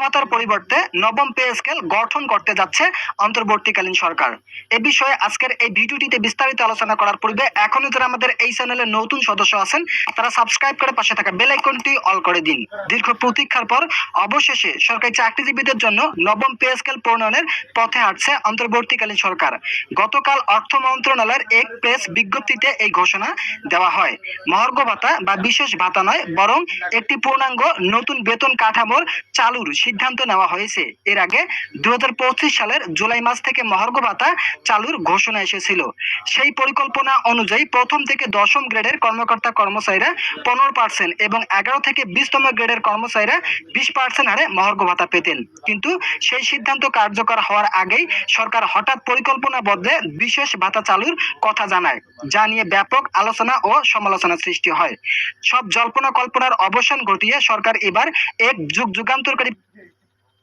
ভাতার পরিবর্তে নবম পে স্কেল গঠন করতে যাচ্ছে অন্তর্বর্তীকালীন সরকার। এ বিষয়ে আজকের এই ভিডিওটিতে বিস্তারিত আলোচনা করার পূর্বে এখনো যারা আমাদের এই চ্যানেলে নতুন সদস্য আছেন তারা সাবস্ক্রাইব করে পাশে থাকা বেল আইকনটি অল করে দিন। দীর্ঘ প্রতীক্ষার পর অবশেষে সরকারি চাকরিজীবীদের জন্য নবম পে স্কেল প্রণয়নের পথে হাঁটছে অন্তর্বর্তীকালীন সরকার। গতকাল অর্থ মন্ত্রণালয়ের এক প্রেস বিজ্ঞপ্তিতে এই ঘোষণা দেওয়া হয়। মহার্ঘ ভাতা বা বিশেষ ভাতা নয়, বরং একটি পূর্ণাঙ্গ নতুন বেতন কাঠামোর চালুর সিদ্ধান্ত নেওয়া হয়েছে। এর আগে 2025 সালের জুলাই মাস থেকে মহার্ঘ ভাতা চালুর ঘোষণা এসেছিল। সেই পরিকল্পনা অনুযায়ী প্রথম থেকে দশম গ্রেডের কর্মকর্তা কর্মচারীরা 15% এবং 11 থেকে 20তম গ্রেডের কর্মচারীরা 20% হারে মহার্ঘ ভাতা পেতেন। কিন্তু সেই সিদ্ধান্ত কার্যকর হওয়ার আগেই সরকার হঠাৎ পরিকল্পনা বদলে বিশেষ ভাতা চালুর কথা জানায়, যা নিয়ে ব্যাপক আলোচনা ও সমালোচনা সৃষ্টি হয়। সব জল্পনা কল্পনার অবসান ঘটিয়ে সরকার এবার এক যুগান্তকারী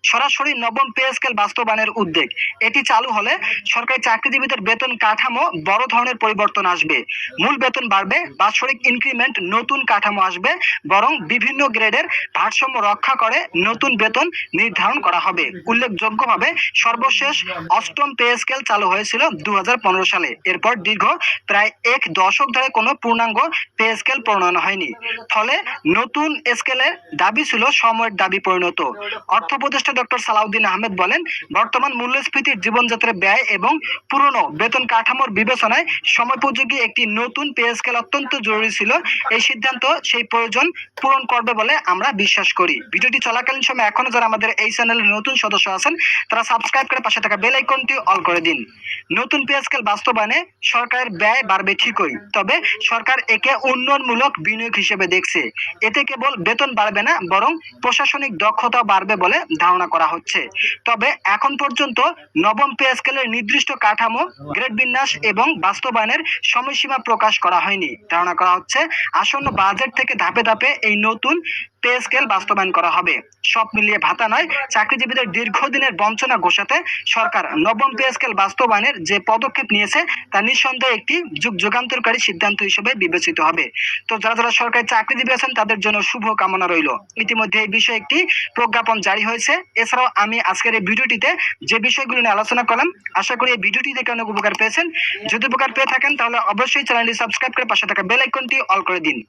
সরাসরি নবম পে স্কেল বাস্তবায়নের উদ্যোগ। এটি চালু হলে সরকারি চাকরিজীবীদের বেতন কাঠামো বড় ধরনের পরিবর্তন আসবে। মূল বেতন বাড়বে, বাৎসরিক ইনক্রিমেন্ট নতুন কাঠামো আসবে, বরং বিভিন্ন গ্রেডের ভারসাম্য রক্ষা করে নতুন বেতন নির্ধারণ করা হবে। উল্লেখযোগ্যভাবে সর্বশেষ অষ্টম পে স্কেল চালু হয়েছিল 2015 সালে। এরপর দীর্ঘ প্রায় এক দশক ধরে কোনো পূর্ণাঙ্গ পে স্কেল প্রণয়ন হয়নি। ফলে নতুন স্কেলের দাবি ছিল সময়ের দাবি পরিণত। অর্থ উপদেষ্টা ডক্টর সালাউদ্দিন আহমেদ বলেন, বর্তমান মূল্যস্ফীতির জীবনযাত্রার ব্যয় এবং পুরনো বেতন কাঠামোর বিবেচনায় সময়োপযোগী একটি নতুন পে স্কেল অত্যন্ত জরুরি ছিল। এই সিদ্ধান্ত সেই প্রয়োজন পূরণ করবে বলে আমরা বিশ্বাস করি। ভিডিওটি চলাকালীন সময় এখনো যারা আমাদের এই চ্যানেলের নতুন সদস্য আছেন তারা সাবস্ক্রাইব করে পাশে থাকা বেল আইকনটি অল করে দিন। নতুন পে স্কেল বাস্তবায়নে সরকারের ব্যয় বাড়বে ঠিকই, তবে সরকার একে উন্নয়নমূলক বিনিয়োগ হিসেবে দেখছে। এতে কেবল বেতন বাড়বে না, বরং প্রশাসনিক দক্ষতা বাড়বে বলে ধারণা করা হচ্ছে। তবে এখন পর্যন্ত নবম পে স্কেলের নির্দিষ্ট কাঠামো, গ্রেড বিন্যাস এবং বাস্তবায়নের সময়সীমা প্রকাশ করা হয়নি। ধারণা করা হচ্ছে আসন্ন বাজেট থেকে ধাপে ধাপে এই নতুন পে স্কেল বাস্তবায়ন করা হবে। সব মিলিয়ে ভাতা নয়, চাকরিজীবীদের দীর্ঘদিনের বঞ্চনা ঘোষাতে সরকার নবম পে স্কেল বাস্তবায়নের যে পদক্ষেপ নিয়েছে তা নিঃসন্দেহে একটি যুগান্তকারী সিদ্ধান্ত হিসেবে বিবেচিত হবে। তো যারা যারা সরকারি চাকরিজীবী আছেন তাদের জন্য শুভ কামনা রইল। ইতিমধ্যে এই বিষয়ে একটি প্রজ্ঞাপন জারি হয়েছে। এছাড়াও আমি আজকের এই ভিডিওটিতে যে বিষয়গুলো নিয়ে আলোচনা করলাম, আশা করি এই ভিডিওটি থেকে অনেক উপকার পেয়েছেন। যদি উপকার পেয়ে থাকেন তাহলে অবশ্যই চ্যানেলটি সাবস্ক্রাইব করে পাশে থাকা বেল আইকনটি অল করে দিন।